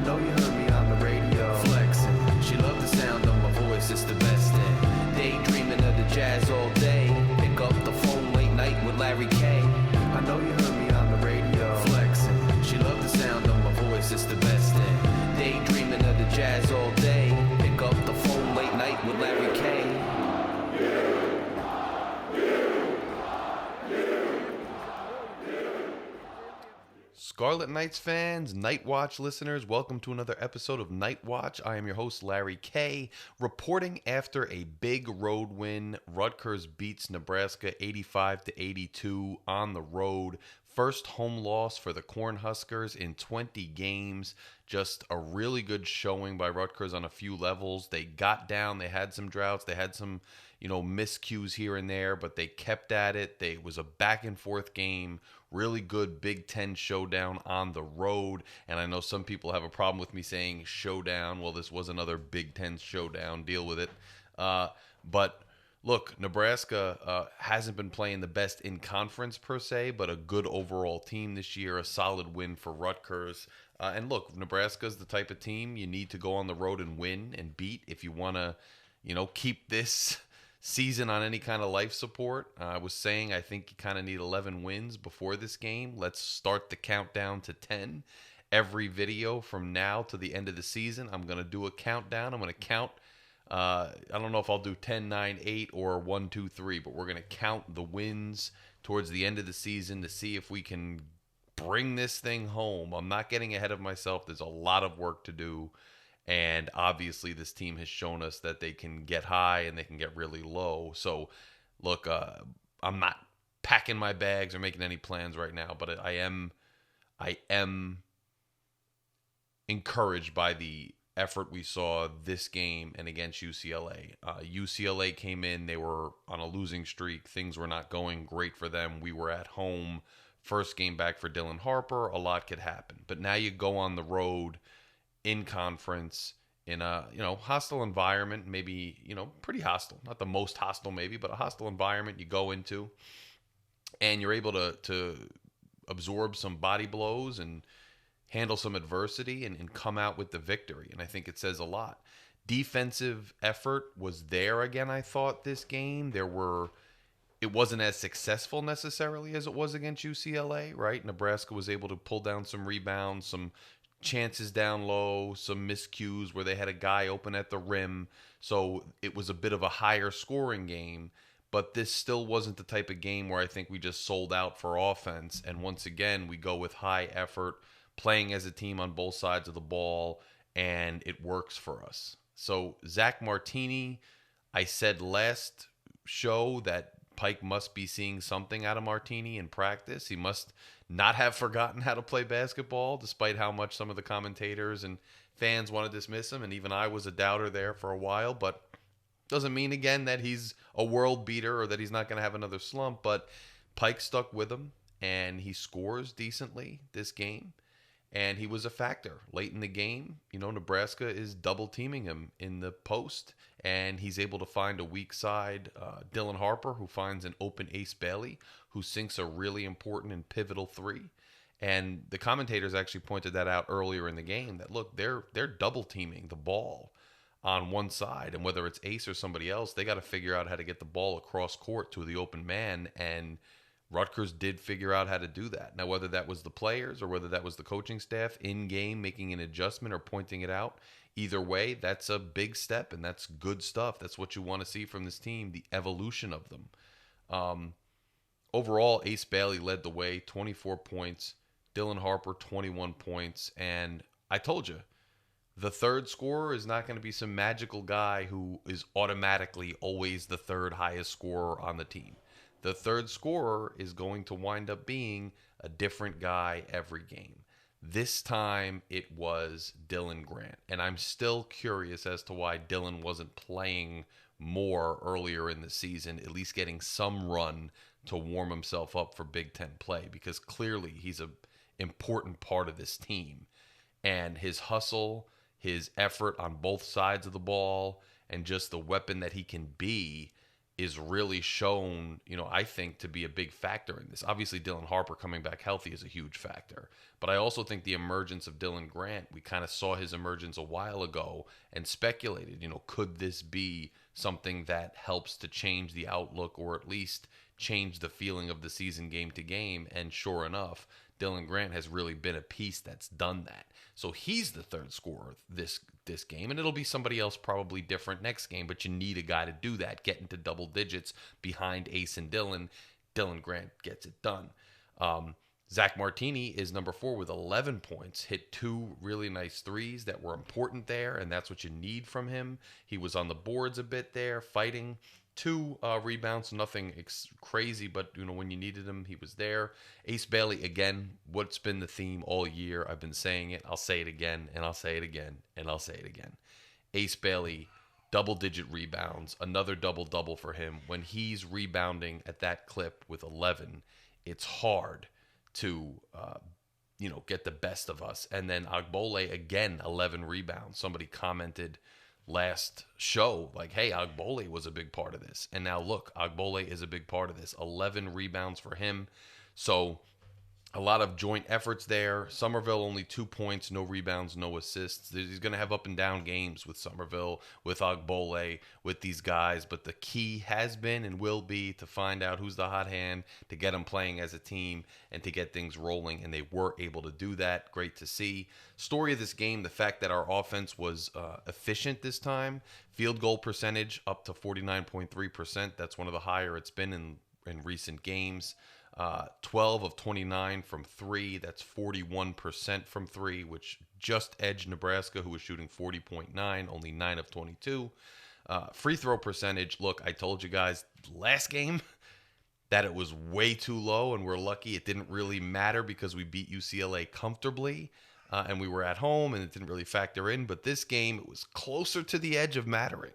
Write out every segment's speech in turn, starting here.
know you heard me on the radio. Flexing, she loved the sound of my voice, it's the best thing. Daydreaming of the jazz all day. Pick up the phone late night with Larry K. I know you heard me on the radio. Flexing, she loved the sound of my voice, it's the best thing. Daydreaming of the jazz all day. Pick up the phone late night with Larry K. Scarlet Knights fans, Night Watch listeners, welcome to another episode of Night Watch. I am your host, Larry K., reporting after a big road win. Rutgers beats Nebraska 85-82 on the road. First home loss for the Cornhuskers in 20 games. Just a really good showing by Rutgers on a few levels. They got down, they had some droughts, they had some, miscues here and there, but they kept at it. It was a back and forth game. Really good Big Ten showdown on the road. And I know some people have a problem with me saying showdown. Well, this was another Big Ten showdown. Deal with it. But look, Nebraska hasn't been playing the best in conference per se, but a good overall team this year. A solid win for Rutgers. And look, Nebraska's the type of team you need to go on the road and win and beat if you want to, keep this season on any kind of life support. I was saying I think you kind of need 11 wins before this game. Let's start the countdown to 10. Every video from now to the end of the season, I'm going to do a countdown. I'm going to count. I don't know if I'll do 10, 9, 8, or 1, 2, 3, but we're going to count the wins towards the end of the season to see if we can bring this thing home. I'm not getting ahead of myself. There's a lot of work to do. And obviously, this team has shown us that they can get high and they can get really low. So, look, I'm not packing my bags or making any plans right now, but I am encouraged by the effort we saw this game and against UCLA. UCLA came in, they were on a losing streak. Things were not going great for them. We were at home. First game back for Dylan Harper. A lot could happen. But now you go on the road in conference in a hostile environment, maybe pretty hostile, not the most hostile maybe, but a hostile environment you go into, and you're able to absorb some body blows and handle some adversity and come out with the victory. And I think it says a lot. Defensive effort was there again, I thought, this game. It wasn't as successful necessarily as it was against UCLA, right? Nebraska was able to pull down some rebounds, some chances down low, some miscues where they had a guy open at the rim. So it was a bit of a higher scoring game, but this still wasn't the type of game where I think we just sold out for offense. And once again, we go with high effort, playing as a team on both sides of the ball, and it works for us. So Zach Martini, I said last show that Pike must be seeing something out of Martini in practice. He must not have forgotten how to play basketball, despite how much some of the commentators and fans want to dismiss him. And even I was a doubter there for a while, but doesn't mean, again, that he's a world beater or that he's not going to have another slump. But Pike stuck with him, and he scores decently this game. And he was a factor late in the game. Nebraska is double teaming him in the post, and he's able to find a weak side, Dylan Harper, who finds an open Ace Bailey, who sinks a really important and pivotal three. And the commentators actually pointed that out earlier in the game, that look, they're double teaming the ball on one side, and whether it's Ace or somebody else, they got to figure out how to get the ball across court to the open man. And Rutgers did figure out how to do that. Now, whether that was the players or whether that was the coaching staff in-game making an adjustment or pointing it out, either way, that's a big step, and that's good stuff. That's what you want to see from this team, the evolution of them. Overall, Ace Bailey led the way, 24 points. Dylan Harper, 21 points. And I told you, the third scorer is not going to be some magical guy who is automatically always the third highest scorer on the team. The third scorer is going to wind up being a different guy every game. This time it was Dylan Grant. And I'm still curious as to why Dylan wasn't playing more earlier in the season, at least getting some run to warm himself up for Big Ten play, because clearly he's an important part of this team. And his hustle, his effort on both sides of the ball, and just the weapon that he can be is really shown, I think to be a big factor in this. Obviously, Dylan Harper coming back healthy is a huge factor. But I also think the emergence of Dylan Grant, we kind of saw his emergence a while ago and speculated, could this be something that helps to change the outlook or at least change the feeling of the season game to game? And sure enough, Dylan Grant has really been a piece that's done that. So he's the third scorer this game, and it'll be somebody else probably different next game, but you need a guy to do that, get into double digits behind Ace and Dylan. Dylan Grant gets it done. Zach Martini is number 4 with 11 points, hit 2 really nice threes that were important there, and that's what you need from him. He was on the boards a bit there, fighting. 2 rebounds, nothing crazy, but when you needed him, he was there. Ace Bailey, again, what's been the theme all year? I've been saying it. I'll say it again, and I'll say it again, and I'll say it again. Ace Bailey, double-digit rebounds, another double-double for him. When he's rebounding at that clip with 11, it's hard to get the best of us. And then Agbole, again, 11 rebounds. Somebody commented last show, like, hey, Agbole was a big part of this. And now look, Agbole is a big part of this. 11 rebounds for him. So a lot of joint efforts there. Somerville only 2 points, no rebounds, no assists. He's going to have up and down games with Somerville, with Agbole, with these guys. But the key has been and will be to find out who's the hot hand, to get them playing as a team, and to get things rolling. And they were able to do that. Great to see. Story of this game, the fact that our offense was efficient this time. Field goal percentage up to 49.3%. That's one of the higher it's been in recent games. 12 of 29 from 3. That's 41% from 3, which just edged Nebraska, who was shooting 40.9, only 9 of 22. Free throw percentage, look, I told you guys last game that it was way too low, and we're lucky it didn't really matter because we beat UCLA comfortably, and we were at home, and it didn't really factor in. But this game, it was closer to the edge of mattering.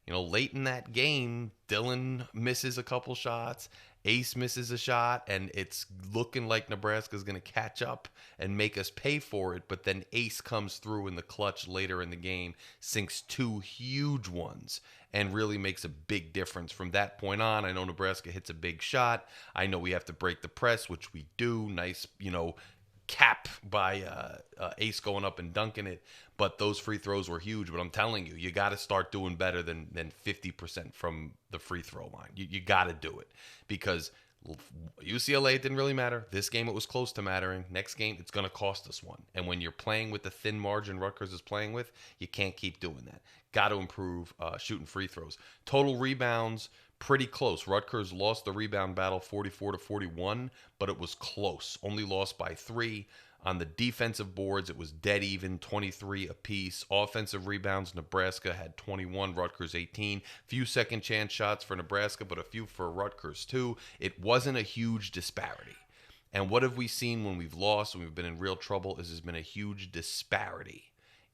Late in that game, Dylan misses a couple shots. Ace misses a shot, and it's looking like Nebraska's going to catch up and make us pay for it. But then Ace comes through in the clutch later in the game, sinks 2 huge ones, and really makes a big difference. From that point on, I know Nebraska hits a big shot. I know we have to break the press, which we do. Nice, cap by Ace going up and dunking it. But those free throws were huge. But I'm telling you, you got to start doing better than 50% from the free throw line. You got to do it, because UCLA, it didn't really matter. This game, it was close to mattering. Next game, it's going to cost us one. And when you're playing with the thin margin Rutgers is playing with, you can't keep doing that. Got to improve shooting free throws. Total rebounds, pretty close. Rutgers lost the rebound battle 44-41, but it was close. Only lost by 3. On the defensive boards, it was dead even, 23 apiece. Offensive rebounds, Nebraska had 21, Rutgers 18. Few second chance shots for Nebraska, but a few for Rutgers too. It wasn't a huge disparity. And what have we seen when we've lost, when we've been in real trouble, is there's been a huge disparity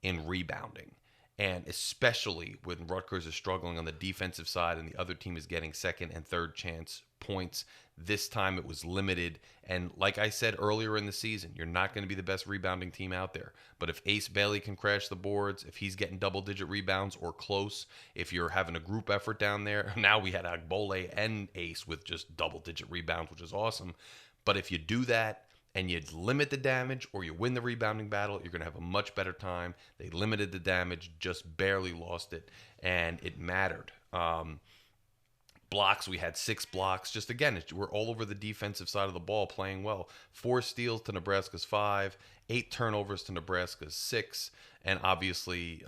in rebounding. And especially when Rutgers is struggling on the defensive side and the other team is getting second and third chance points. This time it was limited. And like I said earlier in the season, you're not going to be the best rebounding team out there. But if Ace Bailey can crash the boards, if he's getting double-digit rebounds or close, if you're having a group effort down there, now we had Agbole and Ace with just double-digit rebounds, which is awesome. But if you do that, and you limit the damage or you win the rebounding battle, you're going to have a much better time. They limited the damage, just barely lost it, and it mattered. Blocks, we had 6 blocks. Just again, we're all over the defensive side of the ball playing well. 4 steals to Nebraska's 5, 8 turnovers to Nebraska's 6, and obviously,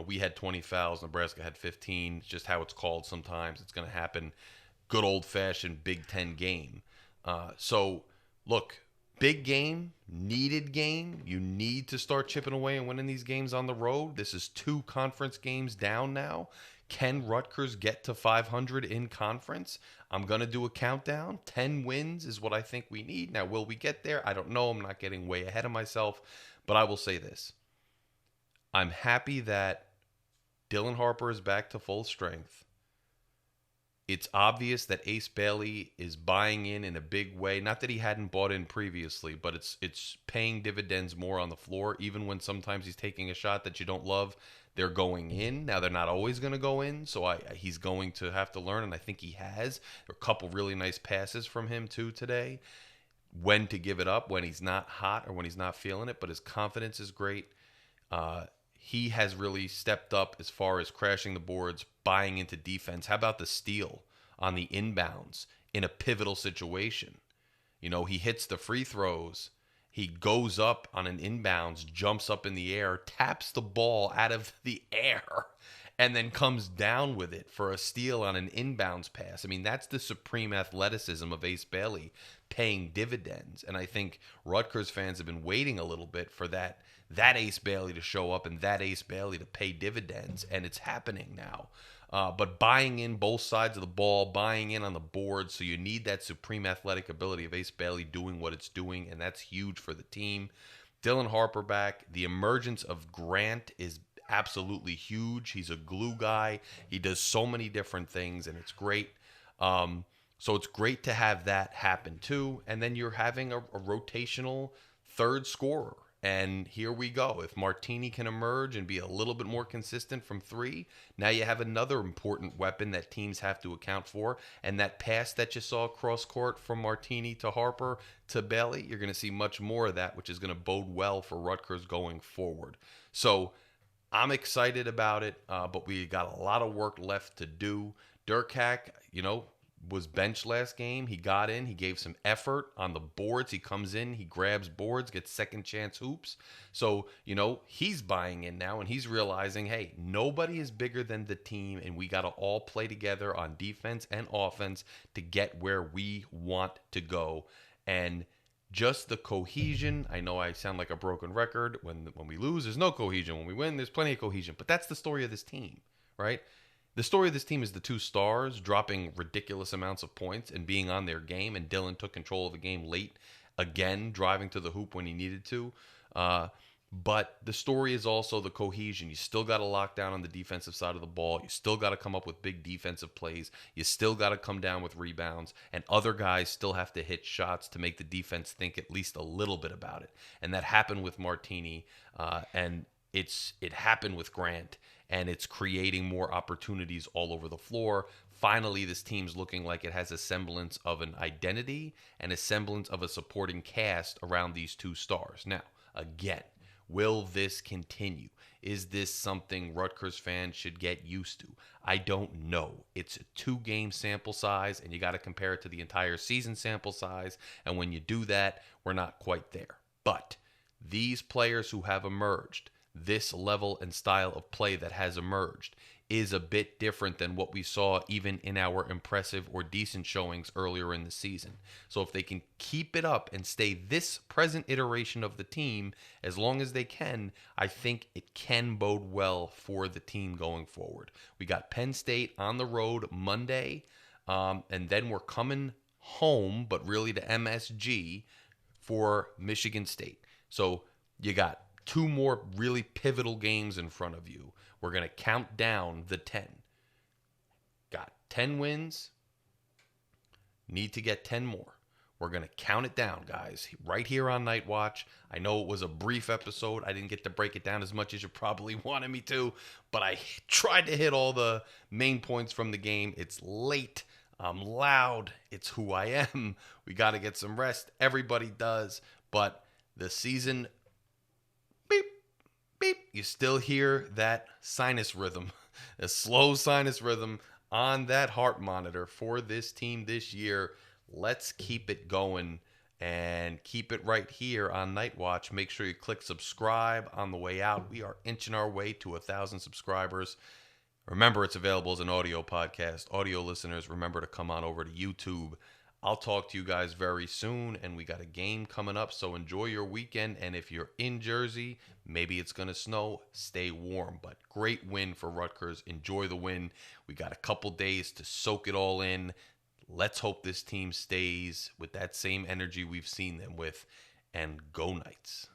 we had 20 fouls. Nebraska had 15. It's just how it's called sometimes. It's going to happen. Good old-fashioned Big Ten game. So, look, big game, needed game. You need to start chipping away and winning these games on the road. This is 2 conference games down now. Can Rutgers get to 500 in conference? I'm going to do a countdown. 10 wins is what I think we need. Now, will we get there? I don't know. I'm not getting way ahead of myself. But I will say this. I'm happy that Dylan Harper is back to full strength. It's obvious that Ace Bailey is buying in a big way. Not that he hadn't bought in previously, but it's paying dividends more on the floor. Even when sometimes he's taking a shot that you don't love, they're going in. Now they're not always going to go in, so he's going to have to learn, and I think he has. There are a couple really nice passes from him too today. When to give it up, when he's not hot or when he's not feeling it, but his confidence is great. He has really stepped up as far as crashing the boards, buying into defense. How about the steal on the inbounds in a pivotal situation? You know, he hits the free throws. He goes up on an inbounds, jumps up in the air, taps the ball out of the air, and then comes down with it for a steal on an inbounds pass. I mean, that's the supreme athleticism of Ace Bailey paying dividends. And I think Rutgers fans have been waiting a little bit for that Ace Bailey to show up and that Ace Bailey to pay dividends, and it's happening now. But buying in both sides of the ball, buying in on the board, so you need that supreme athletic ability of Ace Bailey doing what it's doing, and that's huge for the team. Dylan Harper back. The emergence of Grant is absolutely huge. He's a glue guy. He does so many different things, and it's great. So it's great to have that happen too. And then you're having a rotational third scorer. And here we go. If Martini can emerge and be a little bit more consistent from three, now you have another important weapon that teams have to account for. And that pass that you saw cross court from Martini to Harper to Bailey, you're going to see much more of that, which is going to bode well for Rutgers going forward. So I'm excited about it, but we got a lot of work left to do. Durkak, was benched last game. He got in. He gave some effort on the boards. He comes in. He grabs boards, gets second chance hoops. So, he's buying in now, and he's realizing, hey, nobody is bigger than the team, and we got to all play together on defense and offense to get where we want to go. And just the cohesion. I know I sound like a broken record. When we lose, there's no cohesion. When we win, there's plenty of cohesion. But that's the story of this team, right? The story of this team is the two stars dropping ridiculous amounts of points and being on their game, and Dylan took control of the game late, again, driving to the hoop when he needed to. But the story is also the cohesion. You still got to lock down on the defensive side of the ball. You still got to come up with big defensive plays. You still got to come down with rebounds. And other guys still have to hit shots to make the defense think at least a little bit about it. And that happened with Martini, and it happened with Grant. And it's creating more opportunities all over the floor. Finally, this team's looking like it has a semblance of an identity and a semblance of a supporting cast around these two stars. Now, again, will this continue? Is this something Rutgers fans should get used to? I don't know. It's a 2-game sample size, and you got to compare it to the entire season sample size. And when you do that, we're not quite there. But these players who have emerged, this level and style of play that has emerged, is a bit different than what we saw even in our impressive or decent showings earlier in the season. So if they can keep it up and stay this present iteration of the team as long as they can, I think it can bode well for the team going forward. We got Penn State on the road Monday, and then we're coming home, but really to MSG for Michigan State. So you got 2 more really pivotal games in front of you. We're going to count down the 10. Got 10 wins. Need to get 10 more. We're going to count it down, guys, right here on Night Watch. I know it was a brief episode. I didn't get to break it down as much as you probably wanted me to, but I tried to hit all the main points from the game. It's late. I'm loud. It's who I am. We got to get some rest. Everybody does, but the season, beep, beep, you still hear that sinus rhythm, a slow sinus rhythm on that heart monitor for this team this year. Let's keep it going and keep it right here on Night Watch. Make sure you click subscribe on the way out. We are inching our way to 1,000 subscribers. Remember, it's available as an audio podcast. Audio listeners, remember to come on over to YouTube. I'll talk to you guys very soon, and we got a game coming up, so enjoy your weekend. And if you're in Jersey, maybe it's going to snow, stay warm. But great win for Rutgers. Enjoy the win. We got a couple days to soak it all in. Let's hope this team stays with that same energy we've seen them with, and go Knights.